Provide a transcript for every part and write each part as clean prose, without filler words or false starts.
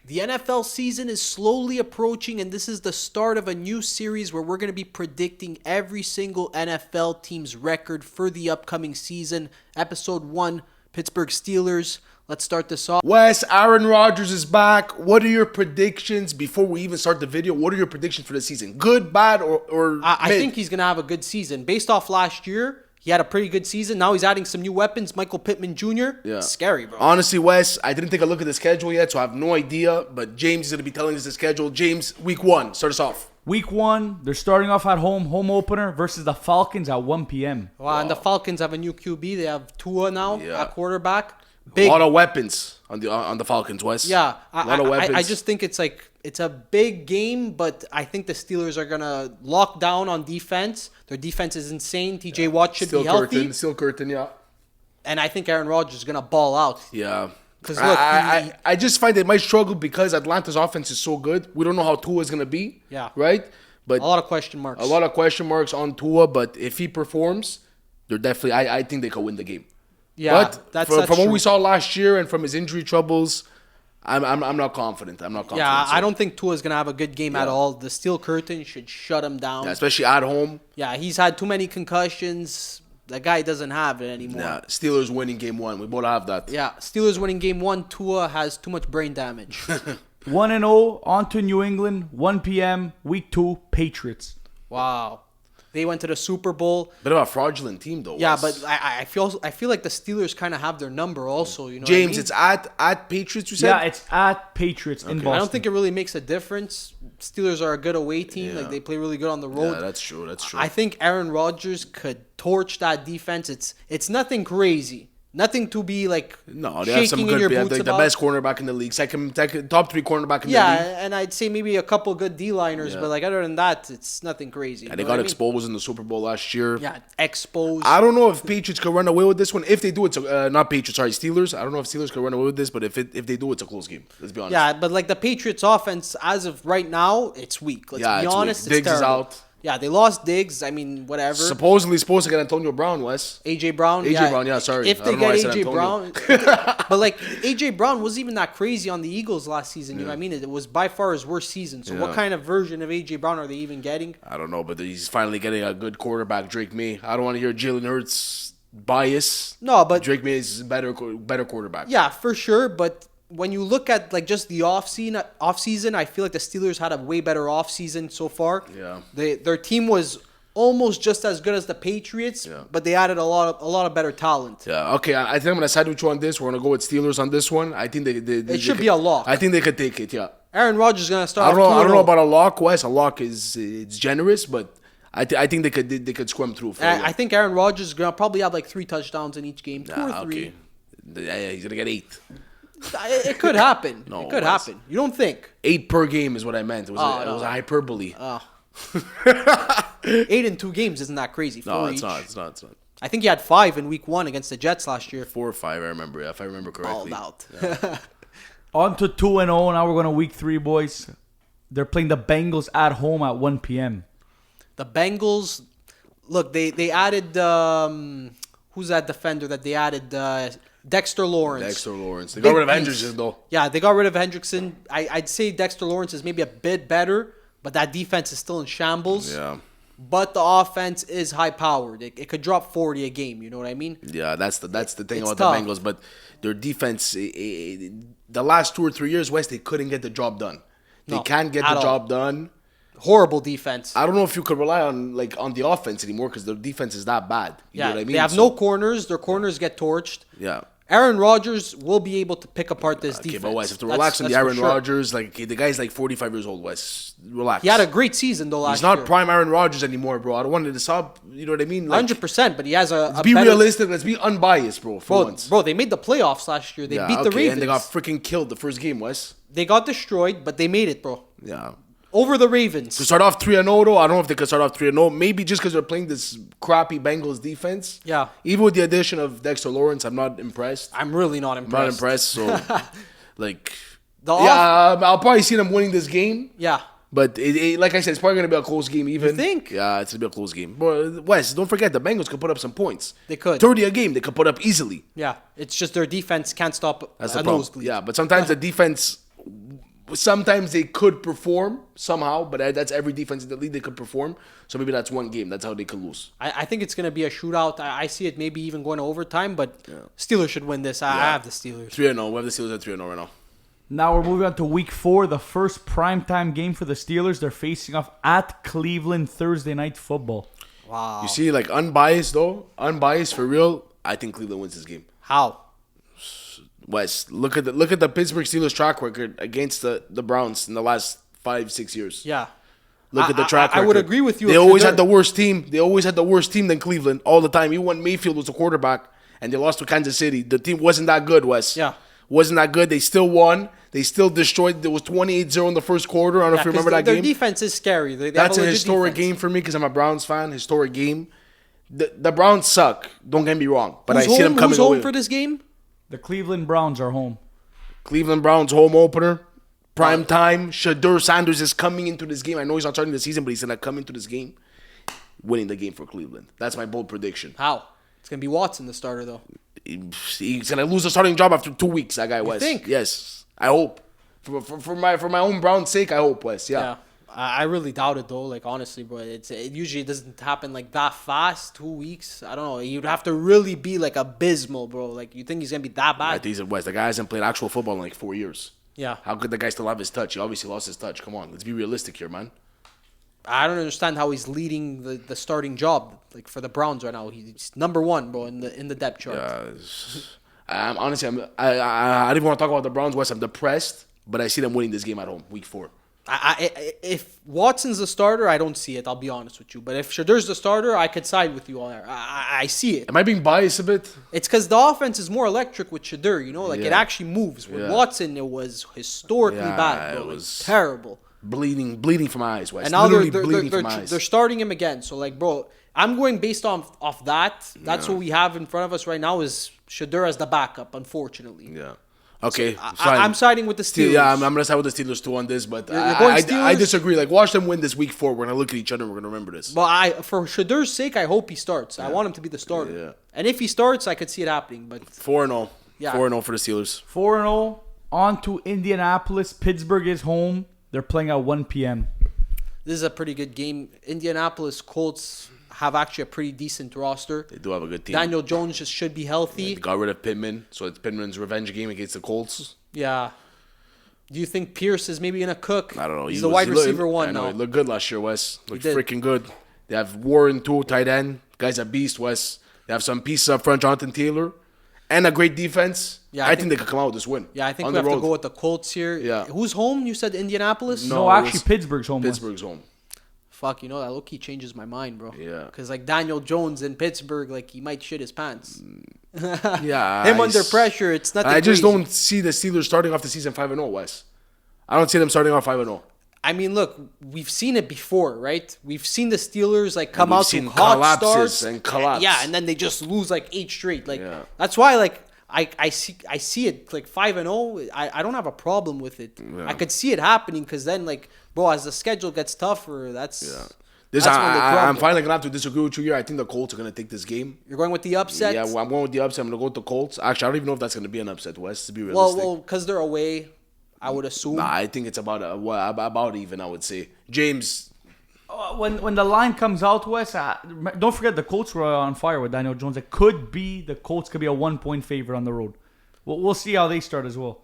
The NFL season is slowly approaching, and this is the start of a new series where we're going to be predicting every single NFL team's record for the upcoming season. Episode 1, Pittsburgh Steelers. Let's start this off. Wes, Aaron Rodgers is back. What are your predictions before we even start the video? What are your predictions for the season? Good, bad, or I mid? think he's going to have a good season. Based off last year, he had a pretty good season. Now he's adding some new weapons. Michael Pittman Jr. Yeah. Scary, bro. Honestly, Wes, I didn't take a look at the schedule yet, so I have no idea. But James is going to be telling us the schedule. James, week 1, start us off. Week 1, they're starting off at home opener versus the Falcons at 1 p.m. Wow. And the Falcons have a new QB. They have Tua now Yeah. at quarterback. A lot of weapons on the Falcons, Wes. Yeah, a lot of weapons. I just think it's a big game, but I think the Steelers are gonna lock down on defense. Their defense is insane. TJ Watt should be healthy, Still Curtin, yeah. and I think Aaron Rodgers is gonna ball out. Yeah. Because look, I just find they might struggle because Atlanta's offense is so good. We don't know how Tua is going to be. Yeah. Right? But a lot of question marks. A lot of question marks on Tua, but if he performs, they're definitely. I think they could win the game. Yeah, but from what true. we saw last year and from his injury troubles, I'm not confident. I'm not confident. Yeah, so. I don't think Tua is gonna have a good game at all. The steel curtain should shut him down. Yeah, especially at home. Yeah, he's had too many concussions. That guy doesn't have it anymore. Yeah, Steelers winning game 1. We both have that. Yeah, Steelers winning game 1. Tua has too much brain damage. 1-0, on to New England, 1 p.m., week 2, Patriots. Wow. They went to the Super Bowl. Bit of a fraudulent team, though. Yeah, Wes. but I feel like the Steelers kind of have their number also. You know, James, what I mean? it's at Patriots. You said. Yeah, it's at Patriots in Boston. I don't think it really makes a difference. Steelers are a good away team. Yeah. Like they play really good on the road. Yeah, that's true. That's true. I think Aaron Rodgers could torch that defense. It's nothing crazy. Nothing to be like No, they have some shaking in good. your They have boots the about. best cornerback in the league. Second top 3 cornerback in the Yeah, league. and I'd say maybe a couple good D-liners, Yeah. but like other than that, it's nothing crazy. And they got exposed in the Super Bowl last year. Yeah, exposed. I don't know if Patriots could run away with this one. If they do, it's not Patriots. Sorry, Steelers. I don't know if Steelers could run away with this, but if they do, it's a close game. Let's be honest. Yeah, but like the Patriots offense, as of right now, it's weak. Let's be It's honest, weak. it's Diggs is terrible. out. Yeah, they lost Diggs. I mean, whatever. Supposedly supposed to get Antonio Brown, Wes. AJ Brown. AJ Brown, yeah, sorry. If I they don't know why get I said AJ Brown, but like AJ Brown wasn't even that crazy on the Eagles last season. You know what I mean? It was by far his worst season. So what Yeah. kind of version of AJ Brown are they even getting? I don't know, but he's finally getting a good quarterback, Drake May. I don't want to hear Jalen Hurts bias. No, but Drake May is better quarterback. yeah, for sure. But when you look at like just the off season, I feel like the Steelers had a way better off season so far. Yeah. Their team was almost just as good as the Patriots, but they added a lot of better talent. Yeah, okay. I think I'm gonna side with you on this. We're gonna go with Steelers on this one. I think they should could- be a lock. I think they could take it. Yeah. Aaron Rodgers is gonna start. I don't know off 2-0. about a lock, Wes. A lock it's generous, but I think they could scrum through. For I think Aaron Rodgers is gonna probably have like 3 touchdowns in each game, 2 or 3. Okay. Yeah, he's gonna get 8. It could happen. No, it could Wes. happen. You don't think? 8 per game is what I meant. It was Oh, it no. was a hyperbole. 8 in 2 games isn't that crazy. 4 No, each. it's not. It's not. I think he had 5 in week 1 against the Jets last year. 4 or 5, I remember. Yeah, if I remember correctly. Balled out. Yeah. On to 2-0, now we're going to week 3, boys. They're playing the Bengals at home at 1 p.m. The Bengals, look, they added who's that defender that they added? Dexter Lawrence. Dexter Lawrence. They Big got rid of beast. Hendrickson though. Yeah, they got rid of Hendrickson. I'd say Dexter Lawrence is maybe a bit better, but that defense is still in shambles. Yeah. But the offense is high powered. It could drop 40 a game. You know what I mean? Yeah, that's the thing It's about tough. the Bengals. But their defense, the last 2 or 3 years, West, they couldn't get the job done. They No, can't get at the all. job done. Horrible defense. I don't know if you could rely on the offense anymore because their defense is that bad. You know what I mean? They have no corners. Their corners get torched. Yeah. Aaron Rodgers will be able to pick apart this Okay, defense. but Wes, if to That's- relax on the that's for Aaron sure. Rodgers, like the guy's like 45 years old, Wes. Relax. He had a great season though last He's not year. prime Aaron Rodgers anymore, bro. I don't want to sub. You know what I mean? Like, 100%, but he has a be better, realistic. Let's be unbiased, bro. For once. Bro, they made the playoffs last year. They beat the Ravens. And they got freaking killed the first game, Wes. They got destroyed, but they made it, bro. Yeah. Over the Ravens. To start off 3-0 though, I don't know if they could start off 3-0. Maybe just because they're playing this crappy Bengals defense. Yeah. Even with the addition of Dexter Lawrence, I'm not impressed. I'm really not I'm impressed. not impressed. So, like, The I'll probably see them winning this game. Yeah. But like I said, it's probably gonna be a close game. Even You think? Yeah, it's gonna be a close game. But Wes, don't forget the Bengals could put up some points. They could. 30 a game. They could put up easily. Yeah. It's just their defense can't stop That's a the problem. nosebleed. Yeah, but sometimes the defense sometimes they could perform somehow, but that's every defense in the league they could perform. So maybe that's one game. That's how they could lose. I think it's going to be a shootout. I see it maybe even going to overtime, but Steelers should win this. I have the Steelers. 3-0. We have the Steelers at 3-0 right now. Now we're moving on to week 4, the first primetime game for the Steelers. They're facing off at Cleveland Thursday Night Football. Wow. You see, like, unbiased for real, I think Cleveland wins this game. How? Wes, look at the Pittsburgh Steelers track record against the Browns in the last 5-6 years. Yeah. Look at the track record. I would agree with you. They always had the worst team. They always had the worst team than Cleveland all the time. Even when Mayfield was the quarterback and they lost to Kansas City, the team wasn't that good, Wes. Yeah. Wasn't that good. They still won. They still destroyed. There was 28-0 in the first quarter. I don't know if you remember that their game. Their defense is scary. They That's have a historic defense. game for me because I'm a Browns fan. Historic game. The Browns suck. Don't get me wrong. But I see them coming Who's home away. for this game? The Cleveland Browns are home. Cleveland Browns home opener. Prime time. Shedeur Sanders is coming into this game. I know he's not starting the season, but he's going to come into this game winning the game for Cleveland. That's my bold prediction. How? It's going to be Watson, the starter, though. He's going to lose the starting job after 2 weeks, that guy, Wes. You think? Yes. I hope. For my own Browns' sake, I hope, Wes. Yeah. I really doubt it, though. Like, honestly, bro. It usually doesn't happen, like, that fast. 2 weeks. I don't know. You'd have to really be, like, abysmal, bro. Like, you think he's going to be that bad? I think he's at West. The guy hasn't played actual football in like 4 years. Yeah. How could the guy still have his touch? He obviously lost his touch. Come on. Let's be realistic here, man. I don't understand how he's leading the starting job, like, for the Browns right now. He's number 1, bro, in the depth chart. Honestly, I don't even want to talk about the Browns, West. I'm depressed, but I see them winning this game at home, week 4. If Watson's the starter, I don't see it. I'll be honest with you. But if Shadeur's the starter, I could side with you on there. I see it. Am I being biased a bit? It's because the offense is more electric with Shadur. You know, like it Yeah. actually moves. With Yeah. Watson, it was historically bad. Bro. it It was was terrible. Bleeding from my eyes, West. And now Literally bleeding they're from my eyes. they're starting him again. So like, bro, I'm going based off that. That's what we have in front of us right now is Shadur as the backup. Unfortunately. Yeah. Okay. fine. I'm siding with the Steelers. Yeah, I'm gonna side with the Steelers too on this, but You're going I Steelers? disagree. Like, watch them win this week 4. We're gonna look at each other and we're gonna remember this. But for Shadur's sake, I hope he starts. I want him to be the starter. Yeah. And if he starts, I could see it happening. But 4-0. Yeah. 4-0 for the Steelers. 4-0. On to Indianapolis. Pittsburgh is home. They're playing at 1 p.m. this is a pretty good game. Indianapolis Colts have actually a pretty decent roster. They do have a good team. Daniel Jones just should be healthy. They got rid of Pittman, so it's Pittman's revenge game against the Colts. Yeah. Do you think Pierce is maybe going to cook? I don't know. He's the wide receiver one I know. now. He looked good last year, Wes. Looked did. freaking good. They have Warren, too, tight end. Guy's a beast, Wes. They have some pieces up front, Jonathan Taylor. And a great defense. Yeah, I think they could come out with this win. Yeah, I think on we the have to road. go with the Colts here. Yeah. Who's home? You said Indianapolis? No, it actually, was Pittsburgh's home. Pittsburgh's home. Fuck, you know, that low-key changes my mind, bro. Yeah. Because, like, Daniel Jones in Pittsburgh, like, he might shit his pants. Yeah. Him under pressure, it's nothing I just crazy. don't see the Steelers starting off the season 5-0, Wes. I don't see them starting off 5-0. I mean, look, we've seen it before, right? We've seen the Steelers, like, come we've out to seen hot collapses starts. and collapse. Yeah, and then they just lose, like, 8 straight. Like, Yeah. that's why, like, I see it, like, 5-0. I don't have a problem with it. Yeah. I could see it happening because then, like, bro, as the schedule gets tougher, that's when they I'm crumble. finally going to have to disagree with you here. I think the Colts are going to take this game. You're going with the upset? Yeah, well, I'm going with the upset. I'm going to go with the Colts. Actually, I don't even know if that's going to be an upset, Wes, to be realistic. Well, because they're away, I would assume. Nah, I think it's about even, I would say. James, When the line comes out, Wes, don't forget the Colts were on fire with Daniel Jones. The Colts could be a 1-point favorite on the road. We'll see how they start as well.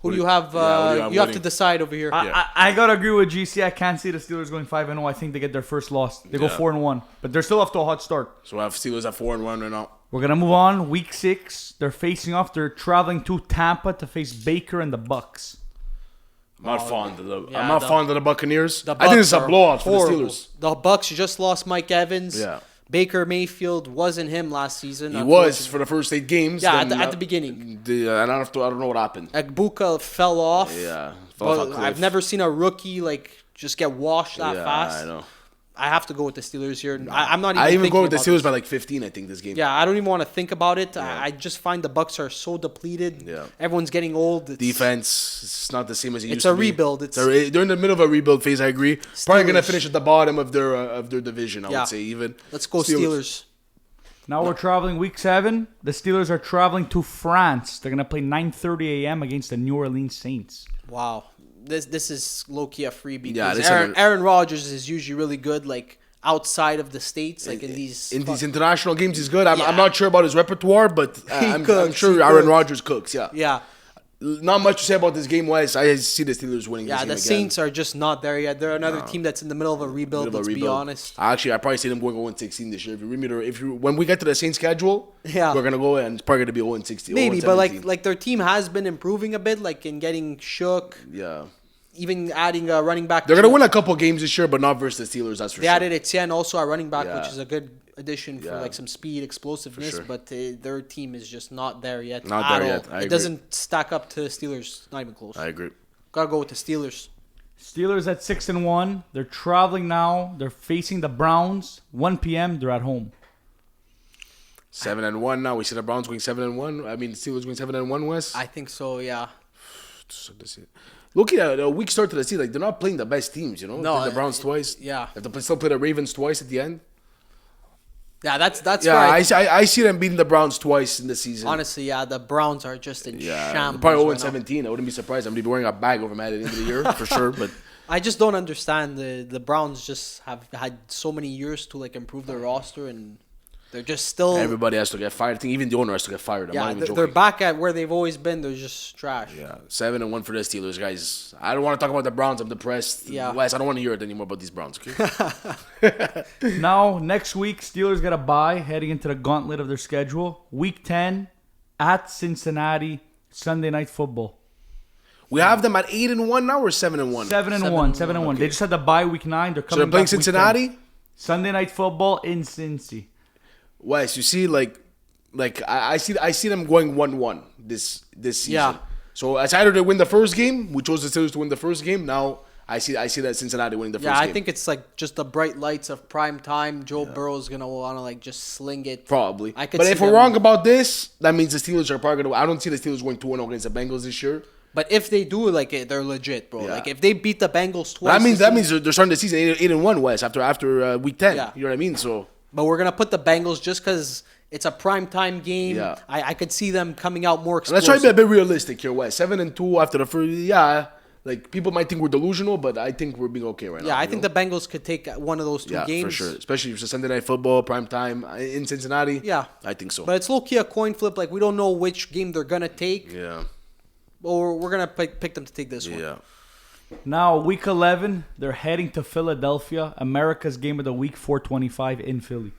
Who do you have? Yeah, who do you have you have to winning? decide over here. I gotta agree with GC. I can't see the Steelers going 5-0. I think they get their first loss. They go Yeah. 4-1, but they're still off to a hot start. so I have Steelers at 4-1 right now. We're gonna move on. Week 6, they're facing off. They're traveling to Tampa to face Baker and the Bucks. I'm not fond of the. yeah, I'm not the- fond of the Buccaneers. The I think it's a Bucks are blowout for the horrible. Steelers. The Bucks just lost Mike Evans. Yeah. Baker Mayfield wasn't him last season. He was for the first 8 games. Yeah, then, at the beginning. I don't know what happened. Agbuka fell off. Yeah, fell off a But cliff. I've never seen a rookie like just get washed that fast. I know. I have to go with the Steelers here. I'm not even. I even thinking go with the about Steelers this. by like 15. I think this game. Yeah, I don't even want to think about it. I just find the Bucks are so depleted. Yeah. Everyone's getting old. Defense, it's not the same as it used It's to a be. rebuild. They're in the middle of a rebuild phase. I agree. Probably gonna Steelers. finish at the bottom of their division. I Yeah. would say even. Let's go Steelers. Now we're traveling week 7. The Steelers are traveling to France. They're gonna play 9:30 a.m. against the New Orleans Saints. Wow. this is low-key a freebie Yeah, because Aaron Rodgers is usually really good, like, outside of the States, like in these international games, he's good. I'm Yeah. not sure about his repertoire, but I'm sure Aaron Rodgers cooks. Yeah. Yeah. Not much to say about this game, Wes. I see the Steelers winning. Yeah, this game the again. Saints are just not there yet. They're another team that's in the middle of a rebuild. Let's be honest. Actually, I probably see them going 0-16 this year. When we get to the Saints schedule, Yeah. we're gonna go and it's probably gonna be 0-16. Maybe, but 0-17. like their team has been improving a bit, like in getting shook. Yeah. Even adding a running back. They're gonna win a couple games this year, but not versus the Steelers. That's for They sure. added Etienne also a running back, Yeah. which is a good addition for Yeah. like some speed, explosiveness. sure. But their team is just not there yet. Not at there all. yet. I It agree. doesn't stack up to the Steelers. Not even close. I agree. Gotta go with the Steelers. Steelers at 6-1. They're traveling now. They're facing the Browns. 1 p.m. They're at home. 7-1 now. We see the Browns going 7-1. I mean, the Steelers going 7-1. Wes. I think so. Yeah. Looking at a weak start to the season, like they're not playing the best teams. You know, No, Play the Browns twice. yeah. Have to still play the Ravens twice at the end. Yeah, that's Yeah, right. I see them beating the Browns twice in the season. Honestly, yeah, the Browns are just in Yeah, shambles. probably right now. 0-17. I wouldn't be surprised. I'm gonna be wearing a bag over them at the end of the year for sure. But I just don't understand the Browns. Just have had so many years to like improve their roster, and they're just still. everybody has to get fired. I think even the owner has to get fired. I'm not Yeah, even they're joking. back at where they've always been. They're just trash. Yeah, 7-1 for the Steelers, guys. I don't want to talk about the Browns. I'm depressed. Yeah. Wes, I don't want to hear it anymore about these Browns. Okay? Now, next week, Steelers got a bye heading into the gauntlet of their schedule. Week 10 at Cincinnati, Sunday Night Football. We have them at 8-1 now or 7-1. 7-1. 7-1. They just had the bye week 9. They're So coming they're playing back week 10. Cincinnati. Sunday Night Football in Cincy. Wes, you see, I see them going 1-1 this season. Yeah. So it's either they win the first game. We chose the Steelers to win the first game. Now I see that Cincinnati winning the first Yeah, game. I think it's like just the bright lights of prime time. Joe Burrow's gonna want to like just sling it. Probably. I could But see if we're them- wrong about this, that means the Steelers are probably going to... I don't see the Steelers going 2-0 against the Bengals this year. But if they do, like, they're legit, bro. Yeah. Like, if they beat the Bengals twice, That means they're starting the season 8-1, Wes, after week 10. Yeah. You know what I mean? So But we're gonna put the Bengals just because it's a prime time game. Yeah. I could see them coming out more let's explosive. try to be a bit realistic here, Wes. 7-2 after the first... Yeah, like, people might think we're delusional, but I think we're being okay right now. Yeah, I think the Bengals could take one of those two Yeah, games for sure. Especially if it's a Sunday Night Football, prime time in Cincinnati. Yeah. I think so. But it's low-key a coin flip. Like, we don't know which game they're gonna take, Yeah. or we're gonna pick them to take this one. Yeah. Now, week 11, they're heading to Philadelphia. America's game of the week, 425 in Philly.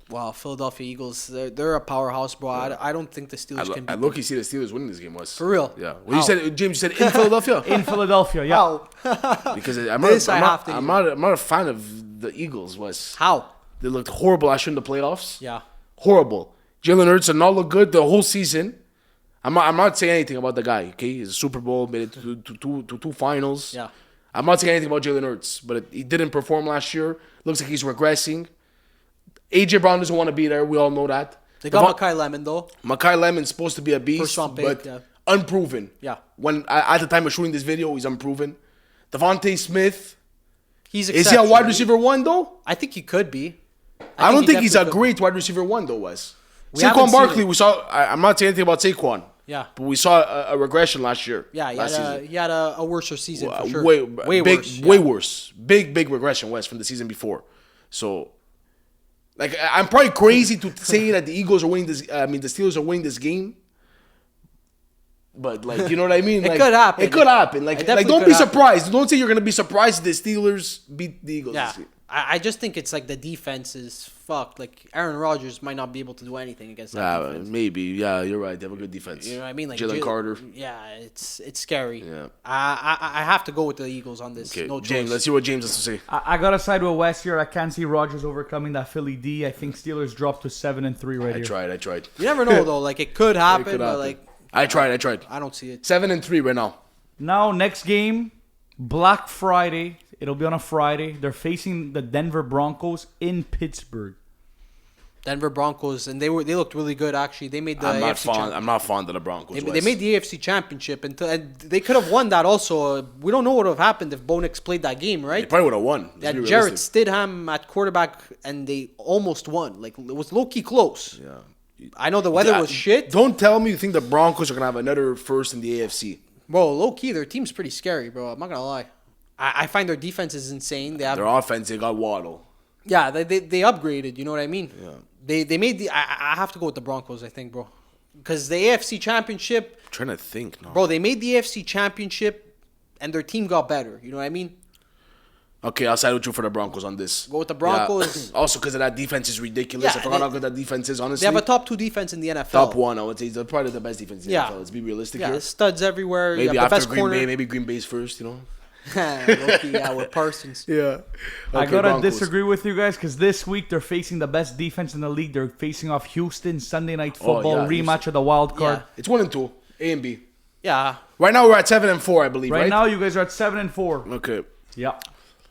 Wow, Philadelphia Eagles, they're a powerhouse, bro. I don't think the Steelers can I beat look, you see the Steelers winning this game, Wes. For real? Yeah. Well, you said, James, you said in Philadelphia? In Philadelphia, yeah. How? Because I'm This I have to not a fan of the Eagles, Wes. How? They looked horrible last year in the playoffs. Yeah. Horrible. Jalen Hurts did not look good the whole season. I'm not saying anything about the guy, okay? He's a Super Bowl, made it to two finals. Yeah. I'm not saying anything about Jalen Hurts, but he didn't perform last year. Looks like he's regressing. A.J. Brown doesn't want to be there. We all know that. They got Makai Lemon, though. Makai Lemon's supposed to be a beast, First round pick, but yeah. unproven. Yeah. When at the time of shooting this video, he's unproven. Devontae Smith, He's is he a wide exceptional. receiver 1, though? I think he could be. I don't think he's a definitely could. great wide receiver 1, though, Wes. haven't Saquon seen Barkley, it. we saw... I'm not saying anything about Saquon. Yeah. But we saw a regression last year. Yeah, he had a worse season for sure. Way worse. Way yeah. worse. Big regression, Wes, from the season before. So, like, I'm probably crazy to say that the Eagles are winning this. I mean, the Steelers are winning this game. But, like, you know what I mean? It Like, could happen. It could happen. It Like definitely don't could be happen. surprised. Don't say you're gonna be surprised if the Steelers beat the Eagles. Yeah. This game. I just think it's like the defense is fucked. Like Aaron Rodgers might not be able to do anything against that defense. Maybe. Yeah, you're right. They have a good defense. You know what I mean? Like Jalen Carter. Yeah, it's scary. Yeah. I have to go with the Eagles on this. Okay, No choice. James. Let's see what James has to say. I got to side with West here. I can't see Rodgers overcoming that Philly D. I think Steelers dropped to 7-3 right I here. tried. You never know though. Like it could happen, could but happen. like I tried. I don't see it. 7-3 right now. Now, next game, Black Friday. It'll be on a Friday. They're facing the Denver Broncos in Pittsburgh. Denver Broncos, and they looked really good actually. They made the AFC I'm not fond of the Broncos. They made the AFC Championship, and they could have won that also. We don't know what would have happened if Bo Nix played that game, They right? probably would have won. They had Jarrett Stidham at quarterback, and they almost won. Like, it was low-key close. Yeah. I know the weather was shit. Don't tell me you think the Broncos are gonna have another first in the AFC. Bro, low key, their team's pretty scary, bro. I'm not gonna lie. I find their defense is insane. They have Their offense, they got Waddle. Yeah, they upgraded. You know what I mean? Yeah. They made the. I have to go with the Broncos. I think, bro, because the AFC Championship, I'm trying to think now. bro. They made the AFC Championship, and their team got better. You know what I mean? Okay, I'll side with you for the Broncos on this. Go with the Broncos. Yeah. Also, because of that defense is ridiculous. Yeah, I forgot how good that defense is, honestly. They have a top 2 defense in the NFL. Top 1, I would say. They're probably the best defense in the Yeah. NFL. Let's be realistic Yeah, here. studs everywhere. Maybe you have the after best Green corner. Bay, maybe Green Bay's first, you know? Low-key, yeah, with Parsons. Yeah. I gotta disagree with you guys because this week they're facing the best defense in the league. They're facing off Houston Sunday Night Football yeah, rematch of the wild card. Yeah. It's 1 and 2, A and B. Yeah. Right now we're at 7 and 4, I believe, right? Right now, you guys are at 7-4. Okay. Yeah.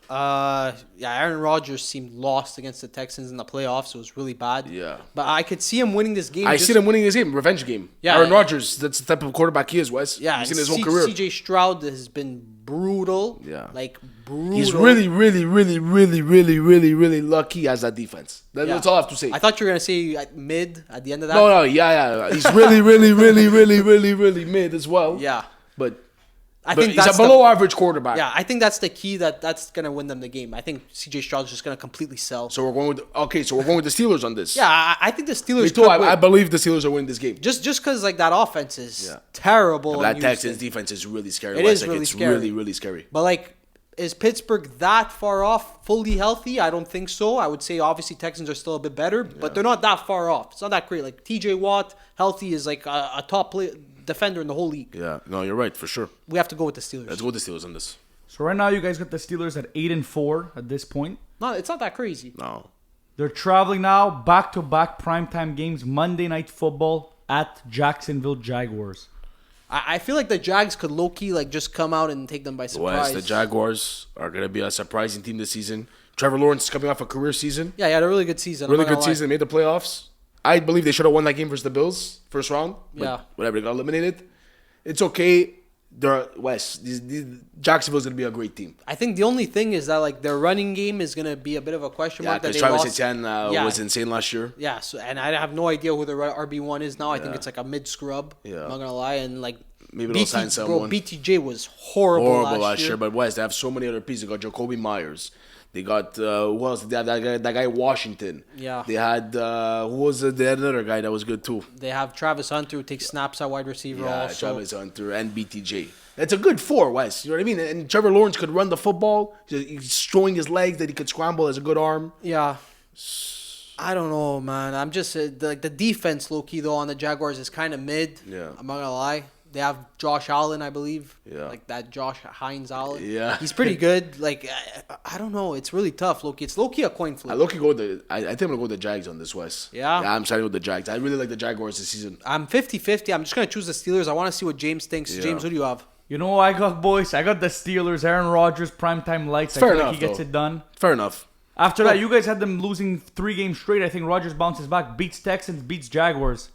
Aaron Rodgers seemed lost against the Texans in the playoffs. It was really bad. Yeah. But I could see him winning this game. I see them winning this game, revenge game. Yeah. Aaron Rodgers, that's the type of quarterback he is, Wes. Yeah, You've seen his whole career. CJ Stroud has been brutal. Yeah. Like, brutal. He's really, really, really, really, really, really, really lucky as that defense. That's all I have to say. I thought you were going to say mid at the end of that. No, yeah. He's really, really, really, really, really, really mid as well. Yeah. But I think he's that's a below average quarterback. Yeah, I think that's the key that's going to win them the game. I think CJ Stroud's just going to completely sell. So we're going with the Steelers on this. Yeah, I think the Steelers Me too. could win. I believe the Steelers are winning this game. Just because like that offense is terrible. That in Texans Houston. defense is really scary. It Wes. is Like, really it's scary. really, really scary. But like, is Pittsburgh that far off, fully healthy? I don't think so. I would say obviously Texans are still a bit better, but they're not that far off. It's not that great. Like TJ Watt, healthy, is like a top defender in the whole league. Yeah, no, you're right for sure. We have to go with the Steelers. Let's go with the Steelers on this. So right now, you guys got the Steelers at 8-4 at this point. No, it's not that crazy. No. They're traveling now back-to-back primetime games, Monday Night Football at Jacksonville Jaguars. I feel like the Jags could low-key like just come out and take them by surprise. Wes, the Jaguars are going to be a surprising team this season. Trevor Lawrence is coming off a career season. Yeah, he had a really good season. Really good season. Made the playoffs. I believe they should have won that game versus the Bills first round. But Yeah. whatever, they got eliminated. It's okay. Jacksonville's going to be a great team. I think the only thing is that like their running game is gonna be a bit of a question Yeah, mark. That because they Travis lost. Etienne Yeah. was insane last year. Yeah, so, and I have no idea who the RB1 is now. I think it's like a mid scrub. Yeah. I'm not gonna lie, and like Maybe they'll sign someone. BTJ was horrible last year. But West, they have so many other pieces. They got Jacoby Myers. They got who else? They have that guy Washington. Yeah. They had who was it? They had another guy that was good too. They have Travis Hunter who takes snaps at wide receiver. Yeah, also. Travis Hunter and BTJ. That's a good 4, Wes. You know what I mean? And Trevor Lawrence could run the football. He's throwing his legs that he could scramble as a good arm. Yeah. I don't know, man. I'm just like the defense, low key though, on the Jaguars is kind of mid. Yeah. I'm not gonna lie. They have Josh Allen, I believe. Yeah. Like that Josh Hines Allen. Yeah. He's pretty good. Like I don't know. It's really tough, low key. It's low key a coin flip. I think I'm gonna go with the Jags on this, Wes. Yeah? Yeah, I'm siding with the Jags. I really like the Jaguars this season. I'm 50-50. I'm just gonna choose the Steelers. I want to see what James thinks. Yeah. James, who do you have? You know what I got, boys? I got the Steelers, Aaron Rodgers, primetime lights. Fair I feel enough, like he gets though. it done. Fair enough. After that, you guys had them losing 3 games straight. I think Rodgers bounces back, beats Texans, beats Jaguars.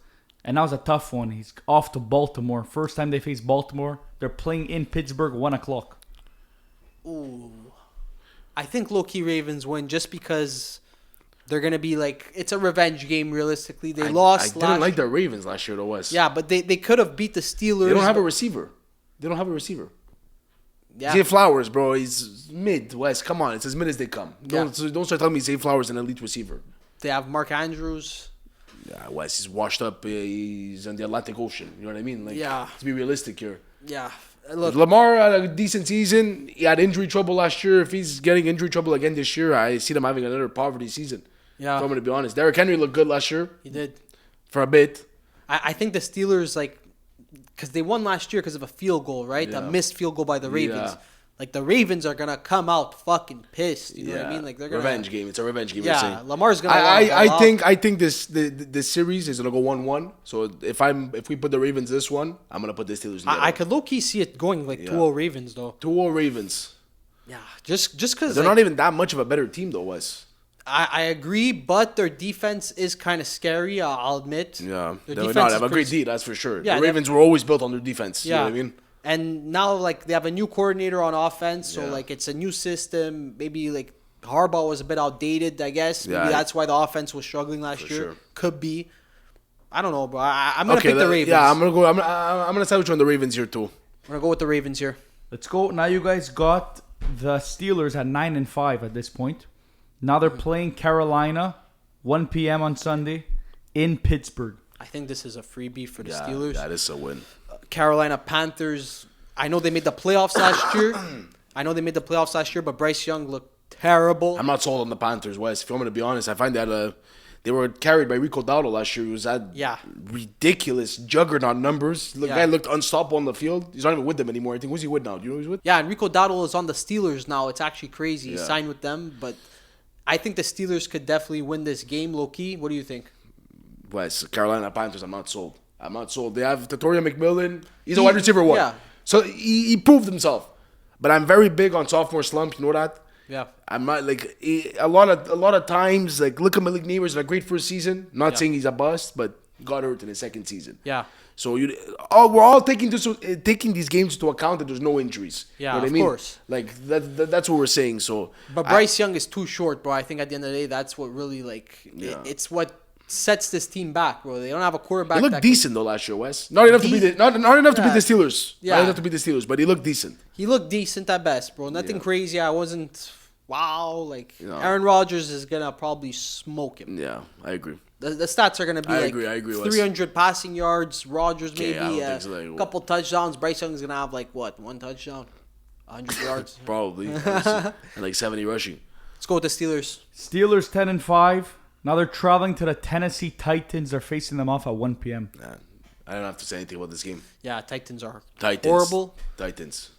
And that was a tough one. He's off to Baltimore. First time they face Baltimore. They're playing in Pittsburgh, 1 o'clock. Ooh. I think low-key Ravens win just because they're going to be like, it's a revenge game realistically. They lost I didn't like the Ravens last year, though, Wes. Yeah, but they could have beat the Steelers. They don't have a receiver. Yeah. Zay Flowers, bro, he's mid, Wes. Come on, it's as mid as they come. Don't start telling me Zay Flowers is an elite receiver. They have Mark Andrews. Yeah, Wes, he's washed up. He's on the Atlantic Ocean. You know what I mean? Like, Yeah. To be realistic here. Yeah. If Look, Lamar had a decent season. He had injury trouble last year. If he's getting injury trouble again this year, I see them having another poverty season. Yeah. If I'm going to be honest. Derrick Henry looked good last year he did. for a bit. I think the Steelers, like, because they won last year because of a field goal, right? Yeah. A missed field goal by the Ravens. Yeah. Like, the Ravens are going to come out fucking pissed. You know what I mean? Like, they're going revenge game. It's a revenge game. You're Yeah, saying. Lamar's going to I think this series is gonna go 1-1. So if we put the Ravens this one, I'm gonna put the Steelers. I could low-key see it going, like, 2-0 Ravens, though. 2-0 Ravens. Yeah, just because They're not even that much of a better team though, Wes. I agree, but their defense is kind of scary. I'll admit. Yeah, Their they defense have is a great pretty- D, that's for sure. Yeah, the they Ravens were always built on their defense. Yeah, You know what I mean? And now like they have a new coordinator on offense, so Yeah. like it's a new system. Maybe like Harbaugh was a bit outdated, I guess. Maybe Yeah. that's why the offense was struggling last For year. sure. Could be. I don't know, bro. I'm gonna pick the Ravens. Yeah, I'm gonna side with you on the Ravens here too. We're gonna go with the Ravens here. Let's go. Now you guys got the Steelers at 9-5 at this point. Now they're playing Carolina, 1 p.m. on Sunday in Pittsburgh. I think this is a freebie for the Steelers. That is a win. Carolina Panthers. I know they made the playoffs last year. But Bryce Young looked terrible. I'm not sold on the Panthers, Wes. If I'm going to be honest, I find that they were carried by Rico Dowdle last year. He was at ridiculous juggernaut numbers. The guy looked unstoppable on the field. He's not even with them anymore. I think, who's he with now? Do you know who he's with? Yeah, and Rico Dowdle is on the Steelers now. It's actually crazy. He signed with them. But I think the Steelers could definitely win this game, low-key. What do you think? Wes, Carolina Panthers, I'm not sold. They have Tatoria McMillan. He's a wide receiver one. Yeah. So he proved himself. But I'm very big on sophomore slump. You know that? Yeah. I'm not like a lot of times. Like look at Malik Neighbors, had a great first season. Not saying he's a bust, but got hurt in his second season. Yeah. So we're all taking these games into account that there's no injuries. Yeah, you know what of I mean? course. Like that's what we're saying. So, but Bryce Young is too short, bro. I think at the end of the day, that's what really it's what sets this team back, bro. They don't have a quarterback. He looked decent though last year, Wes. Not enough to beat the Steelers. Yeah. Not enough to beat the Steelers, but he looked decent. He looked decent at best, bro. Nothing crazy. I wasn't Aaron Rodgers is gonna probably smoke him. Yeah, I agree. The stats are gonna be I agree, Wes. 300 passing yards. Rodgers maybe a couple touchdowns. Bryce Young is gonna have one touchdown, 100 yards. Probably. And like 70 rushing. Let's go with the Steelers. Steelers 10-5. Now they're traveling to the Tennessee Titans. They're facing them off at 1 p.m. I don't have to say anything about this game. Yeah, Titans are Titans. horrible. Titans.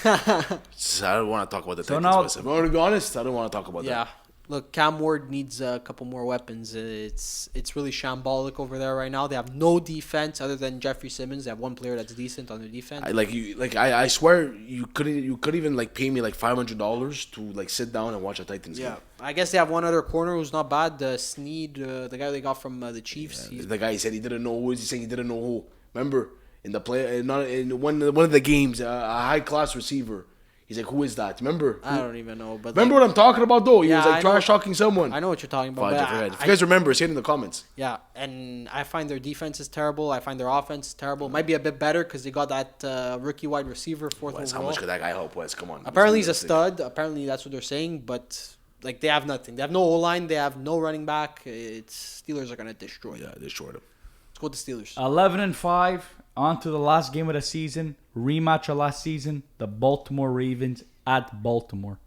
I don't want to talk about the Titans. now- If I'm going to be honest, I don't want to talk about that. Look, Cam Ward needs a couple more weapons. It's really shambolic over there right now. They have no defense other than Jeffrey Simmons. They have one player that's decent on their defense. I swear you couldn't even like pay me like $500 to like sit down and watch a Titans game. I guess they have one other corner who's not bad. Snead, the guy they got from the Chiefs. The guy said he didn't know who. He's saying he didn't know who. Remember in the play, not in one of the games, a high class receiver. He's like, who is that? Remember? I don't even know. But remember what I'm talking about, though? He was like I know. trash talking someone. I know what you're talking about. Fine, if you guys remember, say it in the comments. Yeah, and I find their defense is terrible. I find their offense is terrible. Might be a bit better because they got that rookie wide receiver, fourth Wes, overall. how much could that guy help, Wes? Come on. Apparently he's a stud. Apparently that's what they're saying. But like they have nothing. They have no O-line. They have no running back. Steelers are gonna destroy them. Yeah, they destroyed him. Let's go with the Steelers. 11-5. On to the last game of the season. Rematch of last season. The Baltimore Ravens at Baltimore.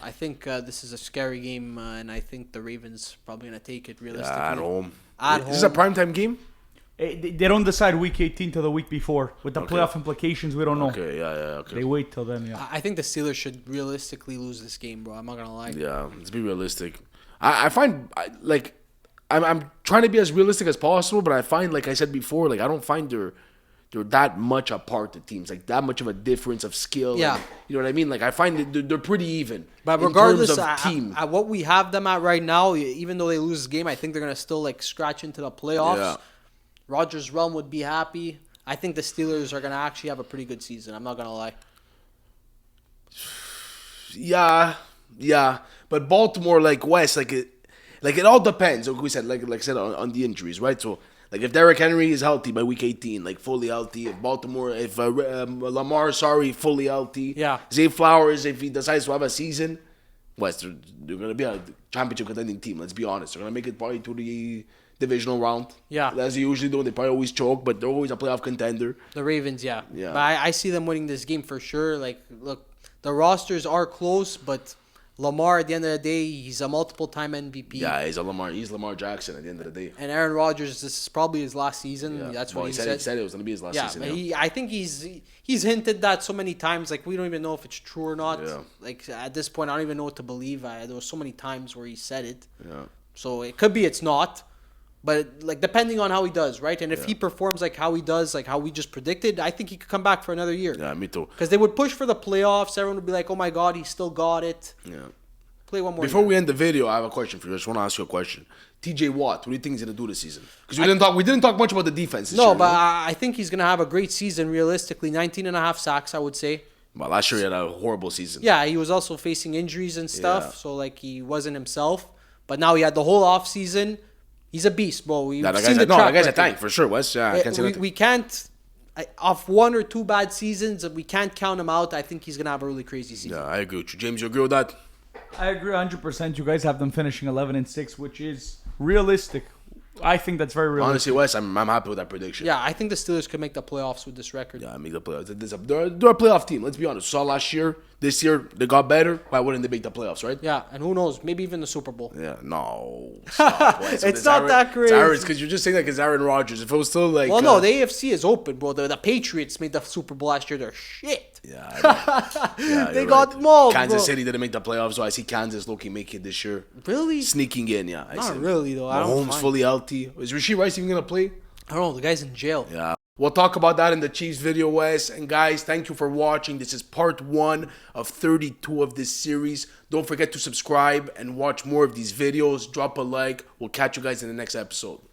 I think this is a scary game, and I think the Ravens probably gonna take it realistically. At home. At This is a home. primetime game? They don't decide week 18 till the week before. With the playoff implications, we don't know. Okay, okay. They wait till then, yeah. I think the Steelers should realistically lose this game, bro. I'm not gonna lie. Yeah, let's be realistic. I find, I'm trying to be as realistic as possible, but I find, like I said before, like I don't find they're that much apart, the teams, like that much of a difference of skill. Yeah. And, you know what I mean? Like I find they're pretty even. But in regardless terms of team. at what we have them at right now, even though they lose this game, I think they're gonna still like scratch into the playoffs. Yeah. Rodgers' realm would be happy. I think the Steelers are gonna actually have a pretty good season. I'm not gonna lie. Yeah. But Baltimore, like West, like it all depends. Like we said, like I said on the injuries, right? So like if Derrick Henry is healthy by week 18, like fully healthy. If Lamar, fully healthy. Yeah. Zay Flowers, if he decides to have a season, West, they're gonna be a championship contending team. Let's be honest. They're gonna make it probably to the divisional round. Yeah. As they usually do. They probably always choke, but they're always a playoff contender. The Ravens, yeah. Yeah. But I see them winning this game for sure. Like, look, the rosters are close, but Lamar, at the end of the day, he's a multiple-time MVP. Yeah, he's Lamar Jackson at the end of the day. And Aaron Rodgers, this is probably his last season. Yeah. That's well, what he said it was going to be his last season. But I think he's hinted that so many times. Like, we don't even know if it's true or not. Yeah. Like, at this point, I don't even know what to believe. There was so many times where he said it. Yeah. So it could be it's not. But, like, depending on how he does, right? And if he performs like how he does, like how we just predicted, I think he could come back for another year. Yeah, me too. Because they would push for the playoffs. Everyone would be like, oh, my God, he still got it. Yeah. Play one more Before year. we end the video, I have a question for you. I just want to ask you a question. TJ Watt, what do you think he's going to do this season? Because we didn't talk much about the defense this No, year, but right? I think he's going to have a great season, realistically. 19 and a half sacks, I would say. Well, last year he had a horrible season. Yeah, he was also facing injuries and stuff, Yeah. so like he wasn't himself. But now he had the whole off season. He's a beast, bro. That guy's a tank for sure, Wes. Yeah, I can't say nothing. We can't off 1 or 2 bad seasons, we can't count him out. I think he's going to have a really crazy season. Yeah, I agree with you. James, you agree with that? I agree 100%. You guys have them finishing 11-6, which is realistic. I think that's very realistic. Honestly, Wes, I'm happy with that prediction. Yeah, I think the Steelers could make the playoffs with this record. Yeah, I make the playoffs. They're a playoff team. Let's be honest. Saw last year. This year, they got better. Why wouldn't they make the playoffs, right? Yeah, and who knows? Maybe even the Super Bowl. Yeah, no. Stop, Wes. It's not that crazy. It's because you're just saying that it's Aaron Rodgers. If it was still like... Well, no, the AFC is open, bro. The Patriots made the Super Bowl last year. They're shit. Yeah, I know. Yeah, They you're got right. mauled, Kansas bro. City didn't make the playoffs, so I see Kansas low-key make it this year. Really? Sneaking in, yeah. Not really, though. I don't Mahomes find- fully healthy. Is Rasheed Rice even going to play? I don't know. The guy's in jail. Yeah. We'll talk about that in the Chiefs video, Wes. And guys, thank you for watching. This is part 1 of 32 of this series. Don't forget to subscribe and watch more of these videos. Drop a like. We'll catch you guys in the next episode.